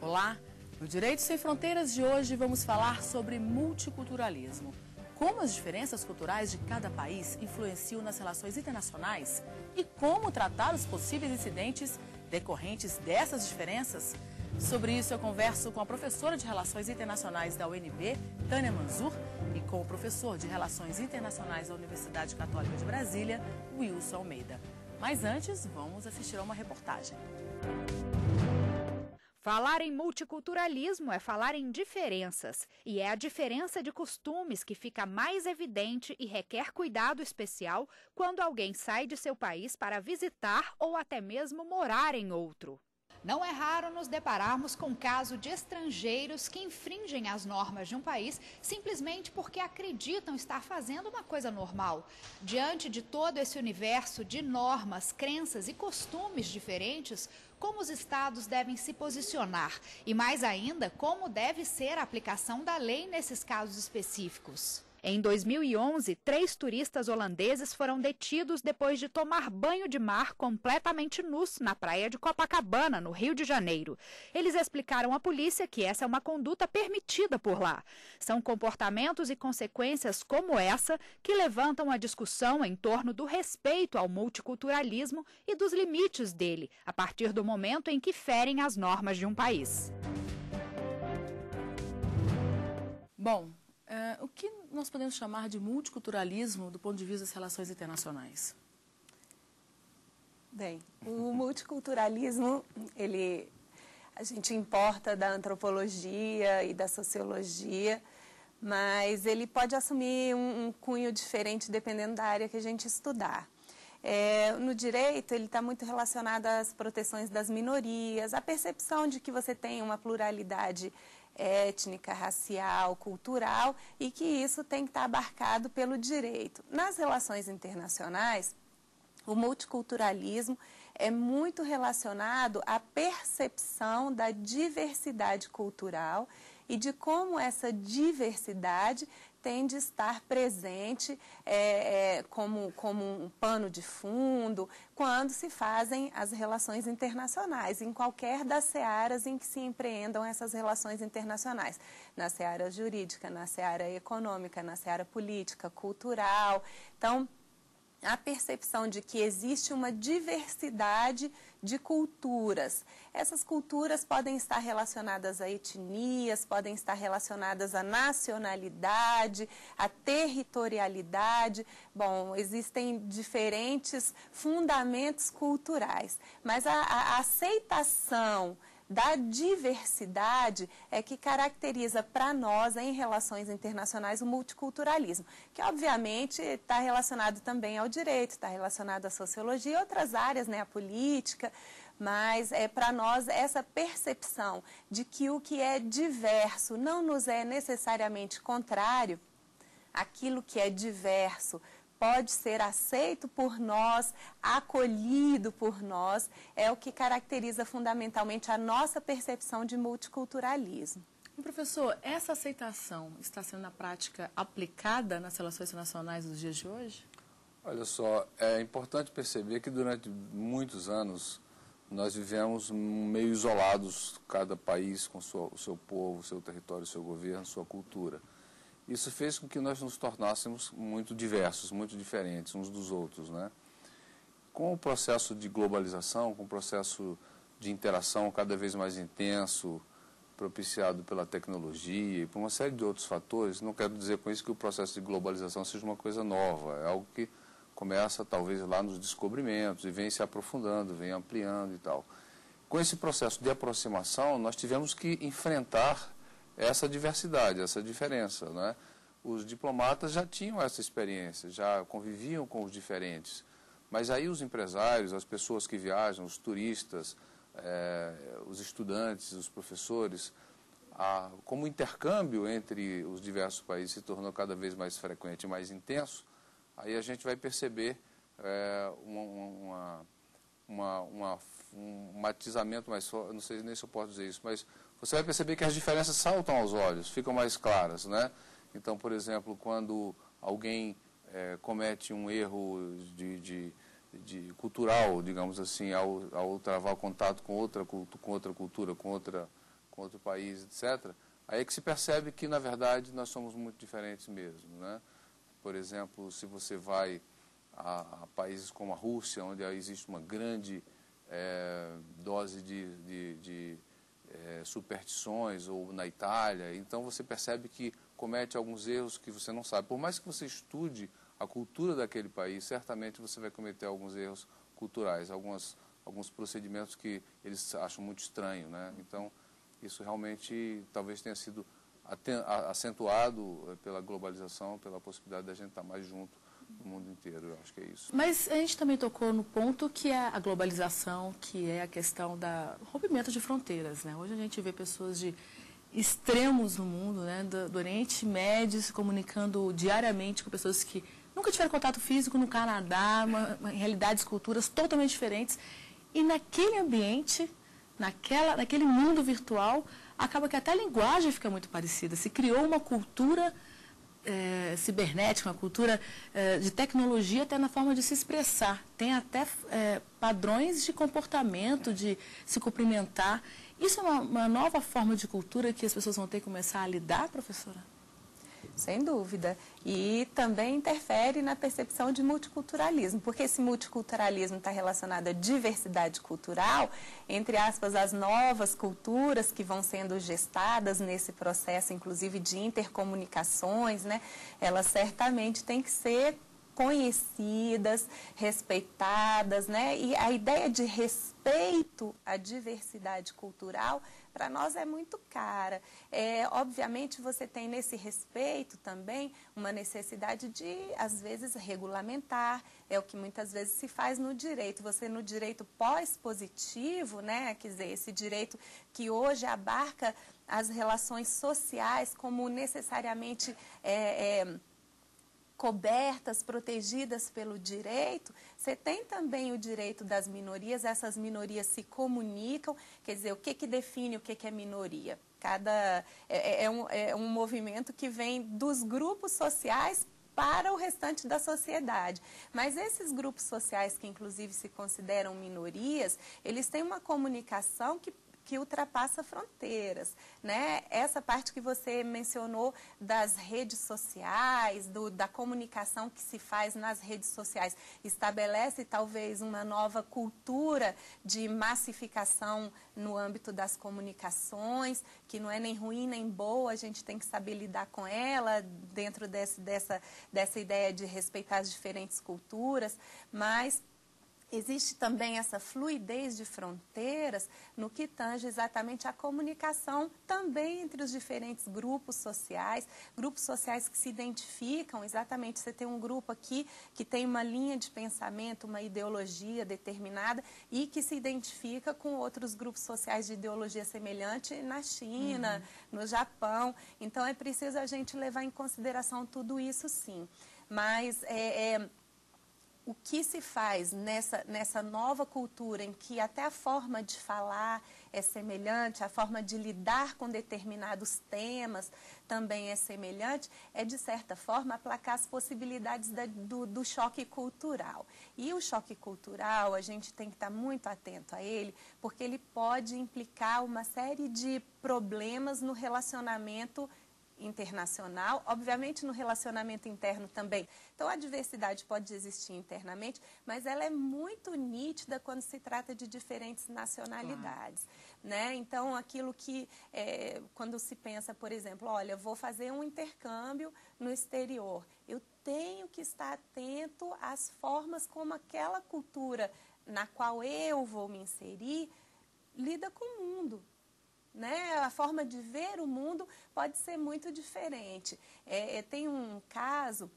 Olá! No Direito Sem Fronteiras de hoje vamos falar sobre multiculturalismo. Como as diferenças culturais de cada país influenciam nas relações internacionais e como tratar os possíveis incidentes decorrentes dessas diferenças. Sobre isso eu converso com a professora de Relações Internacionais da UNB, Tânia Manzur, e com o professor de Relações Internacionais da Universidade Católica de Brasília, Wilson Almeida. Mas antes, vamos assistir a uma reportagem. Falar em multiculturalismo é falar em diferenças, e é a diferença de costumes que fica mais evidente e requer cuidado especial quando alguém sai de seu país para visitar ou até mesmo morar em outro. Não é raro nos depararmos com casos de estrangeiros que infringem as normas de um país simplesmente porque acreditam estar fazendo uma coisa normal. Diante de todo esse universo de normas, crenças e costumes diferentes, como os estados devem se posicionar e, mais ainda, como deve ser a aplicação da lei nesses casos específicos. Em 2011, 3 turistas holandeses foram detidos depois de tomar banho de mar completamente nus na praia de Copacabana, no Rio de Janeiro. Eles explicaram à polícia que essa é uma conduta permitida por lá. São comportamentos e consequências como essa que levantam a discussão em torno do respeito ao multiculturalismo e dos limites dele, a partir do momento em que ferem as normas de um país. Bom, o que nós podemos chamar de multiculturalismo do ponto de vista das relações internacionais? Bem, o multiculturalismo, a gente importa da antropologia e da sociologia, mas ele pode assumir um cunho diferente dependendo da área que a gente estudar. No direito, ele está muito relacionado às proteções das minorias, à percepção de que você tem uma pluralidade étnica, racial, cultural e que isso tem que estar abarcado pelo direito. Nas relações internacionais, o multiculturalismo é muito relacionado à percepção da diversidade cultural e de como essa diversidade tem de estar presente como um pano de fundo quando se fazem as relações internacionais, em qualquer das searas em que se empreendam essas relações internacionais, na seara jurídica, na seara econômica, na seara política, cultural. Então, a percepção de que existe uma diversidade de culturas. Essas culturas podem estar relacionadas a etnias, podem estar relacionadas à nacionalidade, à territorialidade. Bom, existem diferentes fundamentos culturais, mas a aceitação da diversidade é que caracteriza para nós, em relações internacionais, o multiculturalismo, que obviamente está relacionado também ao direito, está relacionado à sociologia e outras áreas, né, a política, mas para nós essa percepção de que o que é diverso não nos é necessariamente contrário, aquilo que é diverso pode ser aceito por nós, acolhido por nós, é o que caracteriza fundamentalmente a nossa percepção de multiculturalismo. Professor, essa aceitação está sendo na prática aplicada nas relações internacionais dos dias de hoje? Olha só, é importante perceber que durante muitos anos nós vivemos meio isolados, cada país com o seu povo, o seu território, o seu governo, sua cultura. Isso fez com que nós nos tornássemos muito diversos, muito diferentes uns dos outros, né? Com o processo de globalização, com o processo de interação cada vez mais intenso, propiciado pela tecnologia e por uma série de outros fatores, não quero dizer com isso que o processo de globalização seja uma coisa nova, é algo que começa talvez lá nos descobrimentos e vem se aprofundando, vem ampliando e tal. Com esse processo de aproximação, nós tivemos que enfrentar essa diversidade, essa diferença, né? Os diplomatas já tinham essa experiência, já conviviam com os diferentes, mas aí os empresários, as pessoas que viajam, os turistas, os estudantes, os professores, como o intercâmbio entre os diversos países se tornou cada vez mais frequente e mais intenso, aí a gente vai perceber um matizamento mais forte, não sei nem se eu posso dizer isso, mas você vai perceber que as diferenças saltam aos olhos, ficam mais claras, né? Então, por exemplo, quando alguém comete um erro de cultural, digamos assim, ao travar contato com outra cultura, com outra com outro país, etc., aí é que se percebe que, na verdade, nós somos muito diferentes mesmo, né? Por exemplo, se você vai a países como a Rússia, onde existe uma grande dose de superstições, ou na Itália, então você percebe que comete alguns erros que você não sabe. Por mais que você estude a cultura daquele país, certamente você vai cometer alguns erros culturais, alguns procedimentos que eles acham muito estranhos, né? Então, isso realmente talvez tenha sido acentuado pela globalização, pela possibilidade da gente estar mais junto no mundo inteiro. Eu acho que é isso. Mas a gente também tocou no ponto que é a globalização, que é a questão do rompimento de fronteiras, né? Hoje a gente vê pessoas de extremos no mundo, né? Do Oriente Médio se comunicando diariamente com pessoas que nunca tiveram contato físico no Canadá, realidades, culturas totalmente diferentes. E naquele ambiente, naquele mundo virtual, acaba que até a linguagem fica muito parecida. Se criou uma cultura cibernética, uma cultura de tecnologia até na forma de se expressar. Tem até padrões de comportamento, de se cumprimentar. Isso é uma nova forma de cultura que as pessoas vão ter que começar a lidar, professora? Sem dúvida. E também interfere na percepção de multiculturalismo, porque esse multiculturalismo está relacionado à diversidade cultural, entre aspas, as novas culturas que vão sendo gestadas nesse processo, inclusive de intercomunicações, né? Elas certamente têm que ser conhecidas, respeitadas, né? E a ideia de respeito à diversidade cultural, para nós é muito cara. Obviamente, você tem nesse respeito também uma necessidade de, às vezes, regulamentar. É o que muitas vezes se faz no direito. Você, no direito pós-positivo, né? Quer dizer, esse direito que hoje abarca as relações sociais como necessariamente cobertas, protegidas pelo direito, você tem também o direito das minorias, essas minorias se comunicam, quer dizer, o que define o que é minoria? É um movimento que vem dos grupos sociais para o restante da sociedade. Mas esses grupos sociais que inclusive se consideram minorias, eles têm uma comunicação que ultrapassa fronteiras, né? Essa parte que você mencionou das redes sociais, da comunicação que se faz nas redes sociais, estabelece talvez uma nova cultura de massificação no âmbito das comunicações, que não é nem ruim nem boa, a gente tem que saber lidar com ela dentro dessa ideia de respeitar as diferentes culturas, mas existe também essa fluidez de fronteiras no que tange exatamente a comunicação também entre os diferentes grupos sociais que se identificam, exatamente, você tem um grupo aqui que tem uma linha de pensamento, uma ideologia determinada e que se identifica com outros grupos sociais de ideologia semelhante na China, no Japão. Então é preciso a gente levar em consideração tudo isso, sim. Mas o que se faz nessa nova cultura em que até a forma de falar é semelhante, a forma de lidar com determinados temas também é semelhante, é de certa forma aplacar as possibilidades do choque cultural. E o choque cultural, a gente tem que estar muito atento a ele, porque ele pode implicar uma série de problemas no relacionamento internacional, obviamente no relacionamento interno também. Então a diversidade pode existir internamente, mas ela é muito nítida quando se trata de diferentes nacionalidades, né? Então aquilo que, quando se pensa, por exemplo, olha, vou fazer um intercâmbio no exterior, eu tenho que estar atento às formas como aquela cultura na qual eu vou me inserir lida com o mundo. Né? A forma de ver o mundo pode ser muito diferente. Tem um caso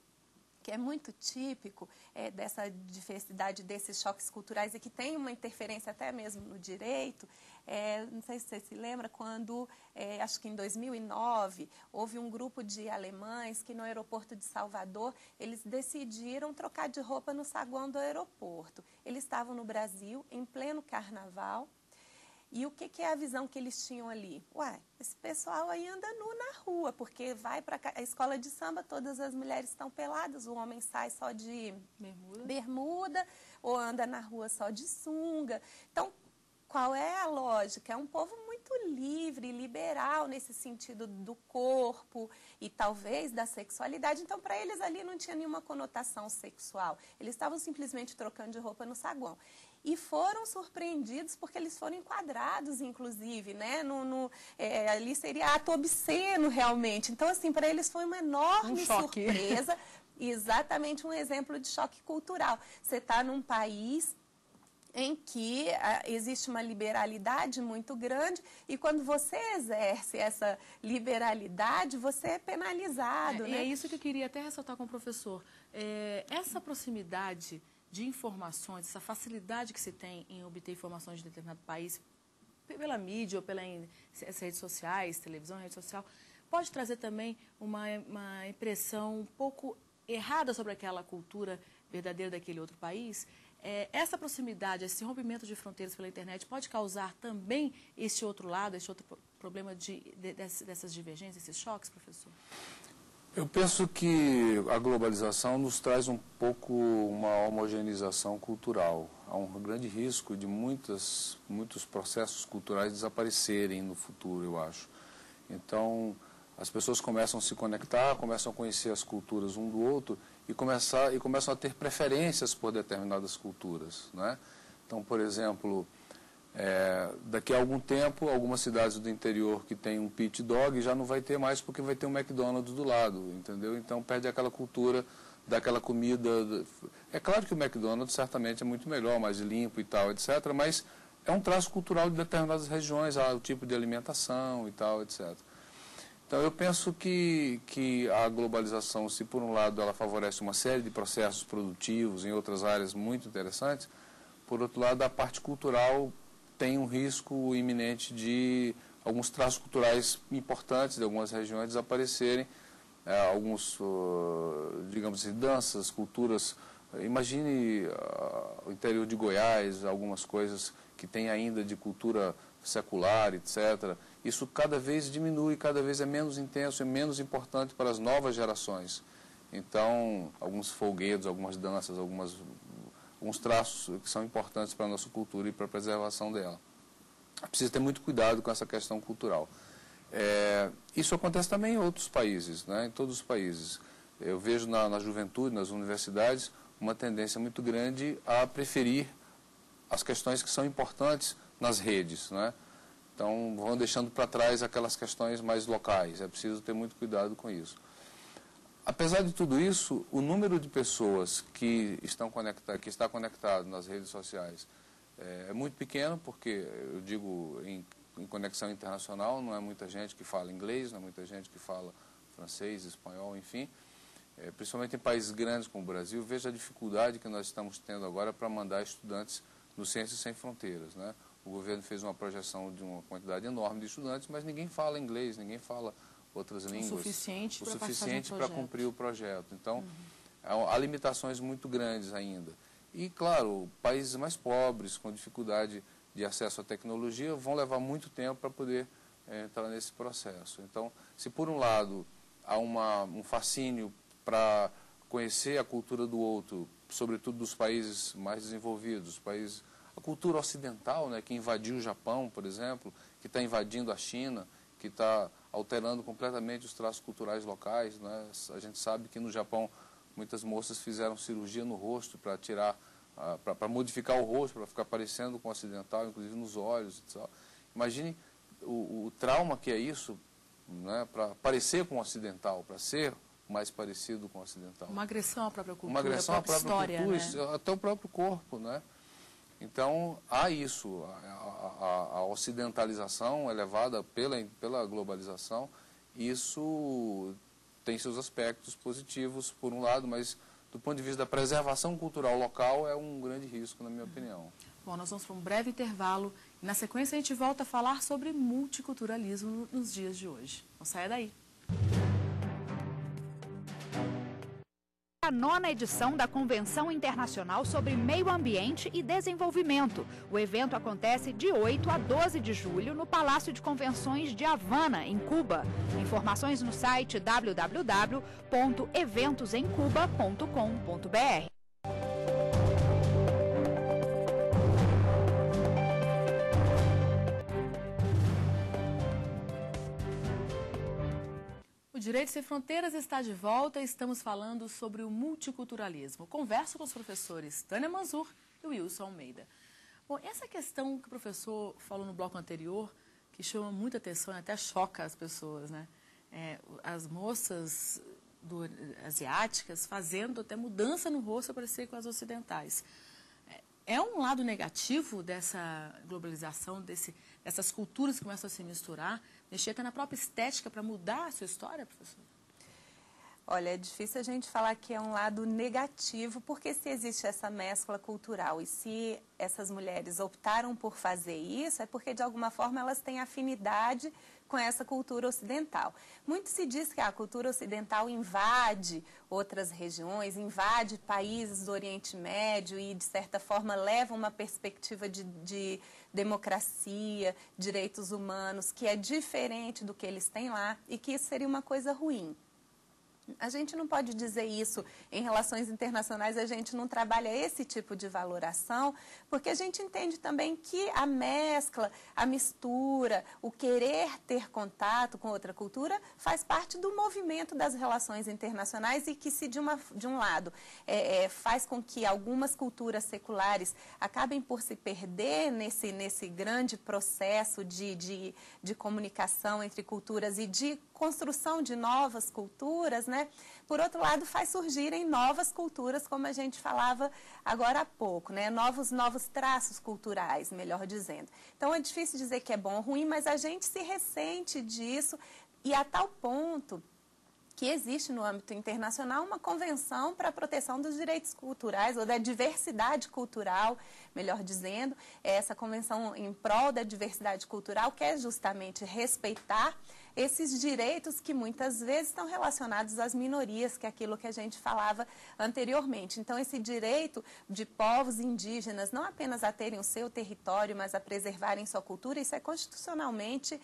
que é muito típico dessa diversidade, desses choques culturais e que tem uma interferência até mesmo no direito. Não sei se você se lembra, quando, acho que em 2009, houve um grupo de alemães que no aeroporto de Salvador, eles decidiram trocar de roupa no saguão do aeroporto. Eles estavam no Brasil, em pleno carnaval. E o que é a visão que eles tinham ali? Ué, esse pessoal aí anda nu na rua, porque vai para a escola de samba, todas as mulheres estão peladas, o homem sai só de bermuda ou anda na rua só de sunga. Então, qual é a lógica? É um povo muito livre, liberal nesse sentido do corpo e talvez da sexualidade. Então, para eles ali não tinha nenhuma conotação sexual. Eles estavam simplesmente trocando de roupa no saguão. E foram surpreendidos porque eles foram enquadrados, inclusive, né? Ali seria ato obsceno, realmente. Então, assim, para eles foi uma enorme surpresa. Exatamente um exemplo de choque cultural. Você está num país em que existe uma liberalidade muito grande e quando você exerce essa liberalidade, você é penalizado. E é isso que eu queria até ressaltar com o professor. Essa proximidade de informações, essa facilidade que se tem em obter informações de determinado país, pela mídia ou pelas redes sociais, televisão, rede social, pode trazer também uma impressão um pouco errada sobre aquela cultura verdadeira daquele outro país. Essa proximidade, esse rompimento de fronteiras pela internet pode causar também este outro lado, este outro problema dessas divergências, esses choques, professor? Eu penso que a globalização nos traz um pouco uma homogeneização cultural. Há um grande risco de muitos processos culturais desaparecerem no futuro, eu acho. Então, as pessoas começam a se conectar, começam a conhecer as culturas um do outro e começam a ter preferências por determinadas culturas, né? Então, por exemplo, daqui a algum tempo, algumas cidades do interior que tem um pit dog já não vai ter mais porque vai ter um McDonald's do lado, entendeu? Então, perde aquela cultura daquela comida. É claro que o McDonald's certamente é muito melhor, mais limpo e tal, etc., mas é um traço cultural de determinadas regiões, o tipo de alimentação e tal, etc. Então, eu penso que a globalização, se por um lado ela favorece uma série de processos produtivos em outras áreas muito interessantes, por outro lado, a parte cultural tem um risco iminente de alguns traços culturais importantes de algumas regiões desaparecerem, alguns, digamos assim, danças, culturas. Imagine o interior de Goiás, algumas coisas que tem ainda de cultura secular, etc. Isso cada vez diminui, cada vez é menos intenso, é menos importante para as novas gerações. Então, alguns folguedos, algumas danças, alguns traços que são importantes para a nossa cultura e para a preservação dela. Precisa ter muito cuidado com essa questão cultural. Isso acontece também em outros países, né? Em todos os países. Eu vejo na juventude, nas universidades, uma tendência muito grande a preferir as questões que são importantes nas redes, né? Então, vão deixando para trás aquelas questões mais locais. É preciso ter muito cuidado com isso. Apesar de tudo isso, o número de pessoas que está conectado nas redes sociais é muito pequeno, porque, eu digo, em conexão internacional, não é muita gente que fala inglês, não é muita gente que fala francês, espanhol, enfim. Principalmente em países grandes como o Brasil, veja a dificuldade que nós estamos tendo agora para mandar estudantes no Ciências Sem Fronteiras, né? O governo fez uma projeção de uma quantidade enorme de estudantes, mas ninguém fala inglês, ninguém fala outras línguas. O suficiente para cumprir o projeto. Então, há limitações muito grandes ainda. E, claro, países mais pobres, com dificuldade de acesso à tecnologia, vão levar muito tempo para poder entrar nesse processo. Então, se por um lado há um fascínio para conhecer a cultura do outro, sobretudo dos países mais desenvolvidos, a cultura ocidental, né, que invadiu o Japão, por exemplo, que está invadindo a China, que está alterando completamente os traços culturais locais, né? A gente sabe que no Japão muitas moças fizeram cirurgia no rosto para para modificar o rosto, para ficar parecendo com o ocidental, inclusive nos olhos e tal. Imagine o trauma que é isso, né, para parecer com o ocidental, para ser mais parecido com o ocidental. Uma agressão à própria cultura, uma agressão à própria história, cultura, né? Até o próprio corpo, né? Então, há isso, a ocidentalização elevada pela globalização, isso tem seus aspectos positivos, por um lado, mas do ponto de vista da preservação cultural local é um grande risco, na minha opinião. Bom, nós vamos para um breve intervalo e na sequência a gente volta a falar sobre multiculturalismo nos dias de hoje. Não saia daí. A 9ª edição da Convenção Internacional sobre Meio Ambiente e Desenvolvimento. O evento acontece de 8 a 12 de julho no Palácio de Convenções de Havana, em Cuba. Informações no site www.eventosemcuba.com.br. Direito Sem Fronteiras está de volta e estamos falando sobre o multiculturalismo. Converso com os professores Tânia Manzur e Wilson Almeida. Bom, essa questão que o professor falou no bloco anterior, que chama muita atenção e até choca as pessoas, né? As moças asiáticas fazendo até mudança no rosto para parecer com as ocidentais. É um lado negativo dessa globalização, dessas culturas que começam a se misturar, mexer até na própria estética para mudar a sua história, professor? Olha, é difícil a gente falar que é um lado negativo, porque se existe essa mescla cultural e se essas mulheres optaram por fazer isso, é porque de alguma forma elas têm afinidade com essa cultura ocidental. Muito se diz que a cultura ocidental invade outras regiões, invade países do Oriente Médio e, de certa forma, leva uma perspectiva de democracia, direitos humanos, que é diferente do que eles têm lá e que isso seria uma coisa ruim. A gente não pode dizer isso em relações internacionais, a gente não trabalha esse tipo de valoração, porque a gente entende também que a mescla, a mistura, o querer ter contato com outra cultura faz parte do movimento das relações internacionais e que se de um lado faz com que algumas culturas seculares acabem por se perder nesse grande processo de comunicação entre culturas e de construção de novas culturas, né? Por outro lado, faz surgirem novas culturas, como a gente falava agora há pouco, né? Novos traços culturais, melhor dizendo. Então, é difícil dizer que é bom ou ruim, mas a gente se ressente disso e a tal ponto que existe no âmbito internacional uma convenção para a proteção dos direitos culturais ou da diversidade cultural, melhor dizendo, essa convenção em prol da diversidade cultural quer justamente respeitar esses direitos que muitas vezes estão relacionados às minorias, que é aquilo que a gente falava anteriormente. Então, esse direito de povos indígenas não apenas a terem o seu território, mas a preservarem sua cultura, isso é constitucionalmente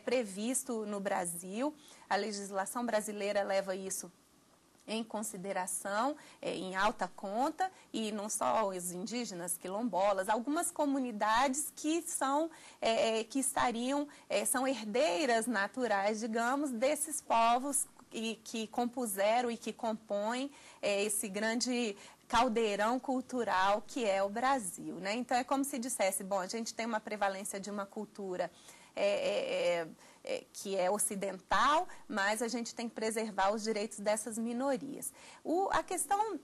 previsto no Brasil. A legislação brasileira leva isso em consideração, em alta conta, e não só os indígenas, quilombolas, algumas comunidades que são herdeiras naturais, digamos, desses povos que compuseram e que compõem esse grande caldeirão cultural que é o Brasil, né? Então, é como se dissesse, bom, a gente tem uma prevalência de uma cultura que é ocidental, mas a gente tem que preservar os direitos dessas minorias. A questão,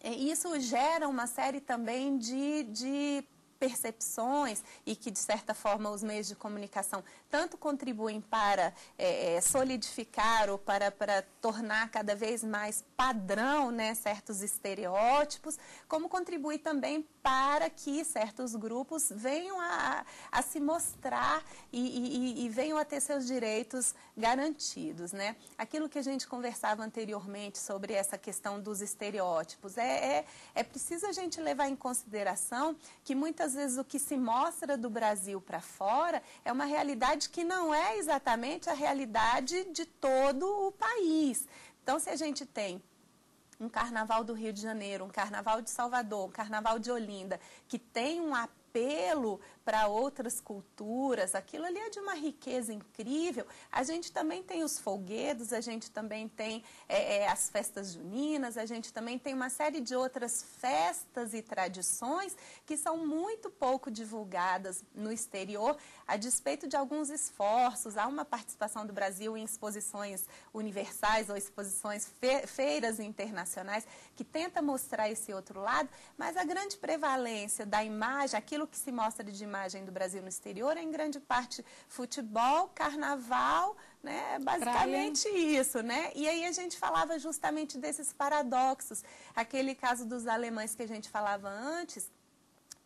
isso gera uma série também de percepções e que, de certa forma, os meios de comunicação tanto contribuem para solidificar ou para tornar cada vez mais padrão, né, certos estereótipos, como contribui também para que certos grupos venham a se mostrar e venham a ter seus direitos garantidos, né? Aquilo que a gente conversava anteriormente sobre essa questão dos estereótipos, é preciso a gente levar em consideração que muitas vezes o que se mostra do Brasil para fora é uma realidade que não é exatamente a realidade de todo o país. Então, se a gente tem um carnaval do Rio de Janeiro, um carnaval de Salvador, um carnaval de Olinda, que tem um apelo para outras culturas, aquilo ali é de uma riqueza incrível. A gente também tem os folguedos, a gente também tem as festas juninas, a gente também tem uma série de outras festas e tradições que são muito pouco divulgadas no exterior, a despeito de alguns esforços. Há uma participação do Brasil em exposições universais ou exposições, feiras internacionais, que tenta mostrar esse outro lado, mas a grande prevalência da imagem, aquilo que se mostra de imagem do Brasil no exterior é em grande parte futebol, carnaval, né? Basicamente isso, né? E aí a gente falava justamente desses paradoxos. Aquele caso dos alemães que a gente falava antes.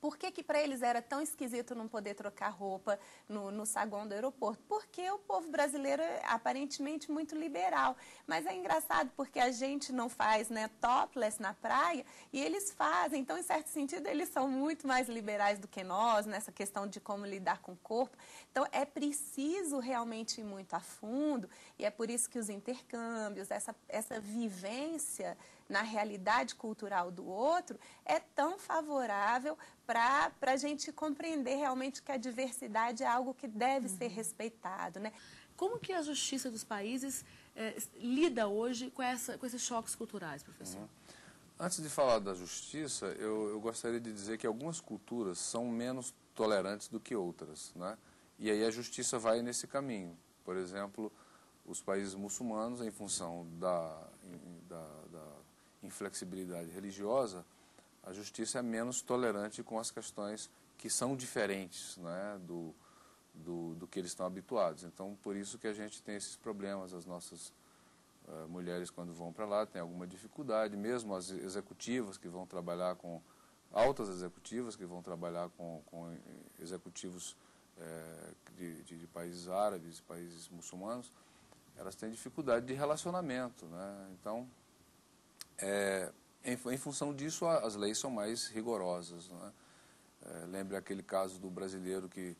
Por que para eles era tão esquisito não poder trocar roupa no saguão do aeroporto? Porque o povo brasileiro é aparentemente muito liberal. Mas é engraçado porque a gente não faz, né, topless na praia e eles fazem. Então, em certo sentido, eles são muito mais liberais do que nós nessa questão de como lidar com o corpo. Então, é preciso realmente ir muito a fundo e é por isso que os intercâmbios, essa vivência na realidade cultural do outro é tão favorável para a gente compreender realmente que a diversidade é algo que deve ser respeitado, né? Como que a justiça dos países lida hoje com esses choques culturais, professor? Antes de falar da justiça, eu gostaria de dizer que algumas culturas são menos tolerantes do que outras, né? E aí a justiça vai nesse caminho. Por exemplo, os países muçulmanos, em função da inflexibilidade religiosa, a justiça é menos tolerante com as questões que são diferentes, né, do que eles estão habituados. Então, por isso que a gente tem esses problemas. As nossas mulheres, quando vão para lá, têm alguma dificuldade, mesmo as executivas que vão trabalhar com, altas executivas que vão trabalhar com executivos de países árabes, países muçulmanos, elas têm dificuldade de relacionamento, né? Então, em função disso, as leis são mais rigorosas, né? Lembre aquele caso do brasileiro que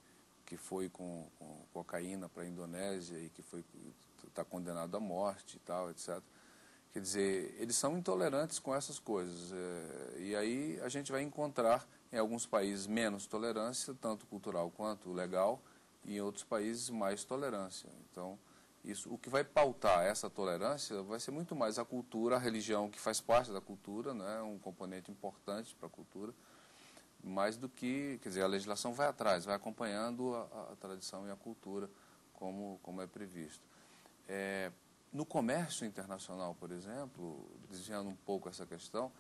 foi com cocaína para a Indonésia e que está condenado à morte e tal, etc. Quer dizer, eles são intolerantes com essas coisas. E aí a gente vai encontrar em alguns países menos tolerância, tanto cultural quanto legal, e em outros países mais tolerância. Então, o que vai pautar essa tolerância vai ser muito mais a cultura, a religião, que faz parte da cultura, né, um componente importante para a cultura, mais do que, quer dizer, a legislação vai atrás, vai acompanhando a tradição e a cultura como é previsto. No comércio internacional, por exemplo, desviando um pouco essa questão,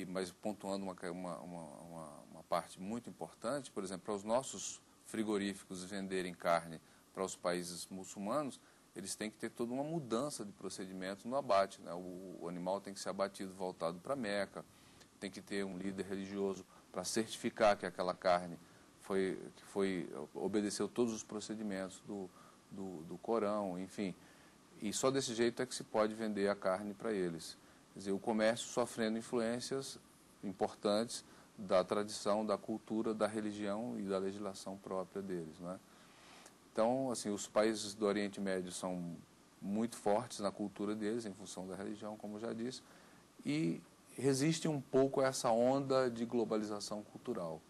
mas pontuando uma parte muito importante, por exemplo, para os nossos frigoríficos venderem carne para os países muçulmanos, eles têm que ter toda uma mudança de procedimento no abate, né? O animal tem que ser abatido voltado para Meca, tem que ter um líder religioso para certificar que aquela carne obedeceu todos os procedimentos do Corão, enfim. E só desse jeito é que se pode vender a carne para eles. Quer dizer, o comércio sofrendo influências importantes da tradição, da cultura, da religião e da legislação própria deles, né? Então, assim, os países do Oriente Médio são muito fortes na cultura deles, em função da religião, como já disse, e resistem um pouco a essa onda de globalização cultural.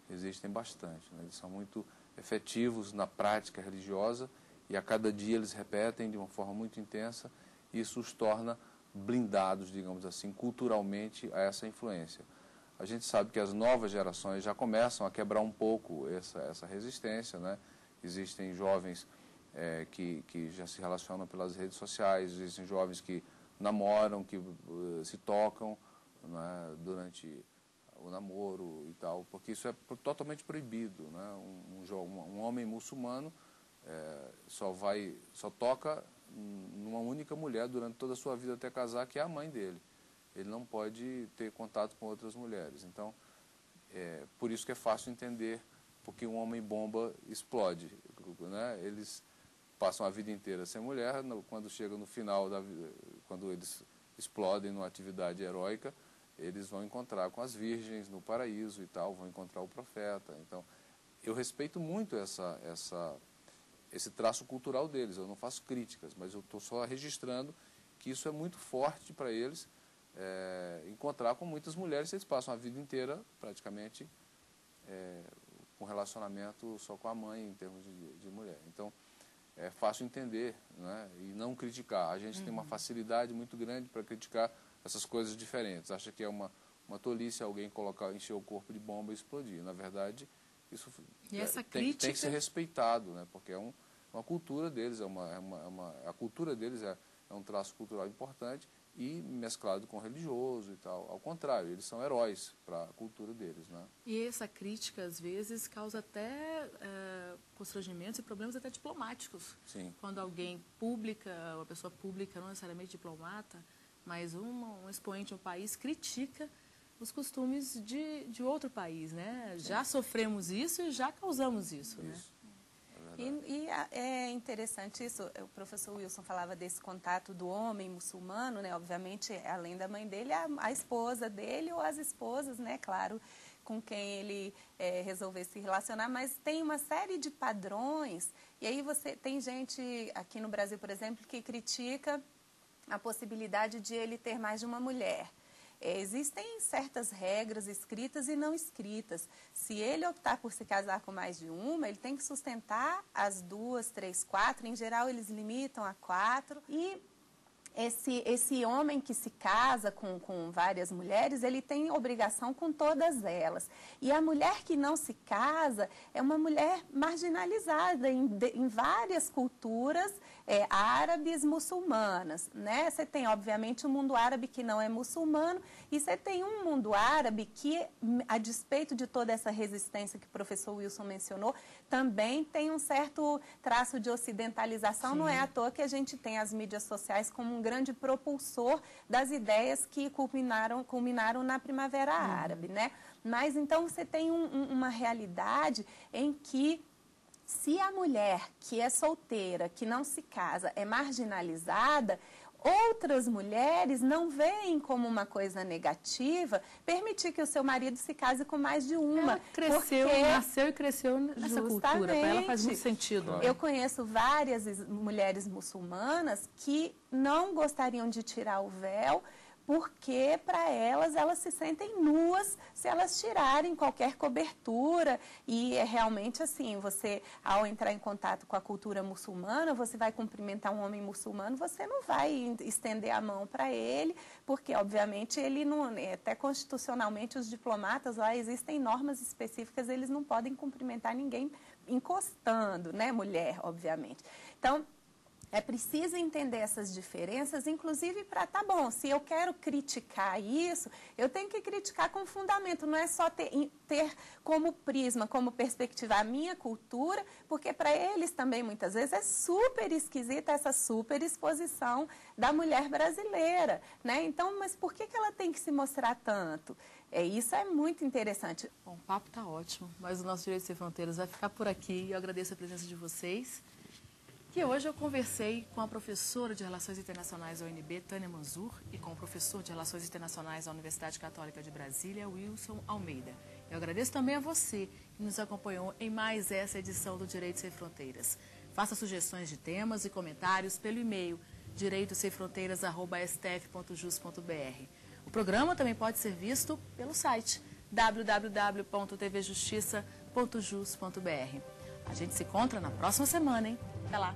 Resistem bastante, né? Eles são muito efetivos na prática religiosa e a cada dia eles repetem de uma forma muito intensa, e isso os torna blindados, digamos assim, culturalmente a essa influência. A gente sabe que as novas gerações já começam a quebrar um pouco essa resistência, né? Existem jovens que já se relacionam pelas redes sociais, existem jovens que namoram, que se tocam, né, durante o namoro e tal, porque isso é totalmente proibido, né? Um homem muçulmano só toca numa única mulher durante toda a sua vida até casar, que é a mãe dele. Ele não pode ter contato com outras mulheres. Então, por isso que é fácil entender porque um homem bomba explode, né? Eles passam a vida inteira sem mulher, quando chega no final da vida, quando eles explodem numa atividade heróica, eles vão encontrar com as virgens no paraíso e tal, vão encontrar o profeta. Então, eu respeito muito esse traço cultural deles. Eu não faço críticas, mas eu estou só registrando que isso é muito forte para eles, encontrar com muitas mulheres. Eles passam a vida inteira, praticamente, com relacionamento só com a mãe, em termos de mulher. Então, é fácil entender, né, e não criticar. A gente tem uma facilidade muito grande para criticar essas coisas diferentes. Acha que é uma tolice alguém encher o corpo de bomba e explodir. Na verdade, isso tem que ser respeitado, né? Porque é uma cultura deles, a cultura deles é um traço cultural importante e mesclado com religioso e tal. Ao contrário, eles são heróis para a cultura deles, né? E essa crítica, às vezes, causa até constrangimentos e problemas até diplomáticos. Sim. Quando alguém pública, uma pessoa pública, não necessariamente diplomata, mas um expoente de um país critica os costumes de outro país, né? Sim. Já sofremos isso e já causamos isso, né? E é interessante isso, o professor Wilson falava desse contato do homem muçulmano, né? Obviamente, além da mãe dele, a esposa dele ou as esposas, né? Claro, com quem ele resolver se relacionar, mas tem uma série de padrões, e aí tem gente aqui no Brasil, por exemplo, que critica a possibilidade de ele ter mais de uma mulher. existem certas regras escritas e não escritas. Se ele optar por se casar com mais de uma, ele tem que sustentar as 2, 3, 4. Em geral, eles limitam a 4. E esse homem que se casa com várias mulheres, ele tem obrigação com todas elas. E a mulher que não se casa é uma mulher marginalizada em várias culturas árabes, muçulmanas, né? Você tem, obviamente, o mundo árabe que não é muçulmano, e você tem um mundo árabe que, a despeito de toda essa resistência que o professor Wilson mencionou, também tem um certo traço de ocidentalização. Sim. Não é à toa que a gente tem as mídias sociais como um grande propulsor das ideias que culminaram na Primavera Árabe, né? Mas então você tem uma realidade em que, se a mulher que é solteira, que não se casa, é marginalizada, outras mulheres não veem como uma coisa negativa permitir que o seu marido se case com mais de uma. Ela nasceu e cresceu nessa cultura. Para ela faz muito sentido. Eu conheço várias mulheres muçulmanas que não gostariam de tirar o véu, porque para elas se sentem nuas se elas tirarem qualquer cobertura. E é realmente assim, você, ao entrar em contato com a cultura muçulmana, você vai cumprimentar um homem muçulmano, você não vai estender a mão para ele, porque obviamente ele não, até constitucionalmente os diplomatas lá existem normas específicas, eles não podem cumprimentar ninguém encostando, né, mulher, obviamente. Então, é preciso entender essas diferenças, inclusive para, tá bom, se eu quero criticar isso, eu tenho que criticar com fundamento, não é só ter como prisma, como perspectiva a minha cultura, porque para eles também, muitas vezes, é super esquisita essa superexposição da mulher brasileira, né? Então, mas por que ela tem que se mostrar tanto? Isso é muito interessante. Bom, o papo está ótimo, mas o nosso Direito Sem Fronteiras vai ficar por aqui. Eu agradeço a presença de vocês. Que hoje eu conversei com a professora de Relações Internacionais da UNB, Tânia Manzur, e com o professor de Relações Internacionais da Universidade Católica de Brasília, Wilson Almeida. Eu agradeço também a você que nos acompanhou em mais essa edição do Direito Sem Fronteiras. Faça sugestões de temas e comentários pelo e-mail direitosemfronteiras@stf.jus.br. O programa também pode ser visto pelo site www.tvjustiça.jus.br. A gente se encontra na próxima semana, hein? Até lá!